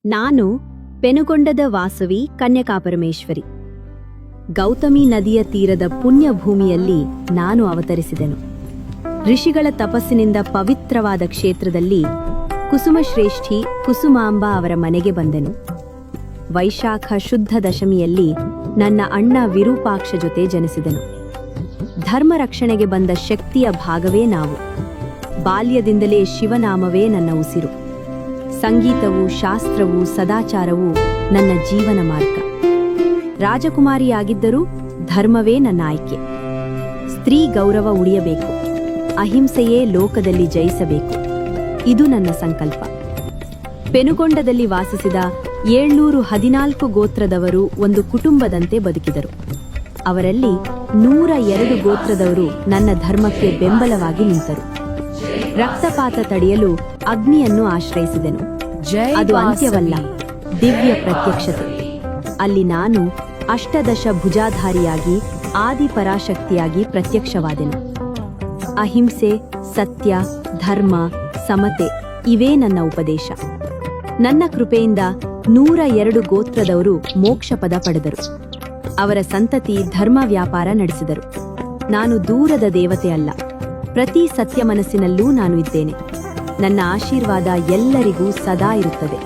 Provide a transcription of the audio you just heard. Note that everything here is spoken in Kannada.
ನಾನು ಪೆನುಗೊಂಡದ ವಾಸವಿ ಕನ್ಯಕಾಪರಮೇಶ್ವರಿ. ಗೌತಮಿ ನದಿಯ ತೀರದ ಪುಣ್ಯ ಭೂಮಿಯಲ್ಲಿ ನಾನು ಅವತರಿಸಿದೆನು. ಋಷಿಗಳ ತಪಸ್ಸಿನಿಂದ ಪವಿತ್ರವಾದ ಕ್ಷೇತ್ರದಲ್ಲಿ ಕುಸುಮಶ್ರೇಷ್ಠಿ ಕುಸುಮಾಂಬ ಅವರ ಮನೆಗೆ ಬಂದೆನು. ವೈಶಾಖ ಶುದ್ಧ ದಶಮಿಯಲ್ಲಿ ನನ್ನ ಅಣ್ಣ ವಿರೂಪಾಕ್ಷ ಜೊತೆ ಜನಿಸಿದೆನು. ಧರ್ಮ ರಕ್ಷಣೆಗೆ ಬಂದ ಶಕ್ತಿಯ ಭಾಗವೇ ನಾವು. ಬಾಲ್ಯದಿಂದಲೇ ಶಿವನಾಮವೇ ನನ್ನ ಉಸಿರು. ಸಂಗೀತವು, ಶಾಸ್ತ್ರವು, ಸದಾಚಾರವು ನನ್ನ ಜೀವನ ಮಾರ್ಗ. ರಾಜಕುಮಾರಿಯಾಗಿದ್ದರೂ ಧರ್ಮವೇ ನನ್ನ ಆಯ್ಕೆ. ಸ್ತ್ರೀ ಗೌರವ ಉಳಿಯಬೇಕು, ಅಹಿಂಸೆಯೇ ಲೋಕದಲ್ಲಿ ಜಯಿಸಬೇಕು. ಇದು ನನ್ನ ಸಂಕಲ್ಪ. ಪೆನುಗೊಂಡದಲ್ಲಿ ವಾಸಿಸಿದ 714 ಗೋತ್ರದವರು ಒಂದು ಕುಟುಂಬದಂತೆ ಬದುಕಿದರು. ಅವರಲ್ಲಿ 102 ಗೋತ್ರದವರು ನನ್ನ ಧರ್ಮಕ್ಕೆ ಬೆಂಬಲವಾಗಿ ನಿಂತರು. ರಕ್ತಪಾತ ತಡೆಯಲು ಅಗ್ನಿಯನ್ನು ಆಶ್ರಯಿಸಿದೆನು. ಅದು ಅಂತ್ಯವಲ್ಲ, ದಿವ್ಯ ಪ್ರತ್ಯಕ್ಷತೆ. ಅಲ್ಲಿ ನಾನು ಅಷ್ಟದಶ ಭುಜಾಧಾರಿಯಾಗಿ ಆದಿಪರಾಶಕ್ತಿಯಾಗಿ ಪ್ರತ್ಯಕ್ಷವಾದೆನು. ಅಹಿಂಸೆ, ಸತ್ಯ, ಧರ್ಮ, ಸಮತೆ ಇವೇ ನನ್ನ ಉಪದೇಶ. ನನ್ನ ಕೃಪೆಯಿಂದ 102 ಗೋತ್ರದವರು ಮೋಕ್ಷ ಪದ ಪಡೆದರು. ಅವರ ಸಂತತಿ ಧರ್ಮ ವ್ಯಾಪಾರ ನಡೆಸಿದರು. ನಾನು ದೂರದ ದೇವತೆ ಅಲ್ಲ, ಪ್ರತಿ ಸತ್ಯ ಮನಸ್ಸಿನಲ್ಲೂ ನಾನು ಇದ್ದೇನೆ. ನನ್ನ ಆಶೀರ್ವಾದ ಎಲ್ಲರಿಗೂ ಸದಾ ಇರುತ್ತದೆ.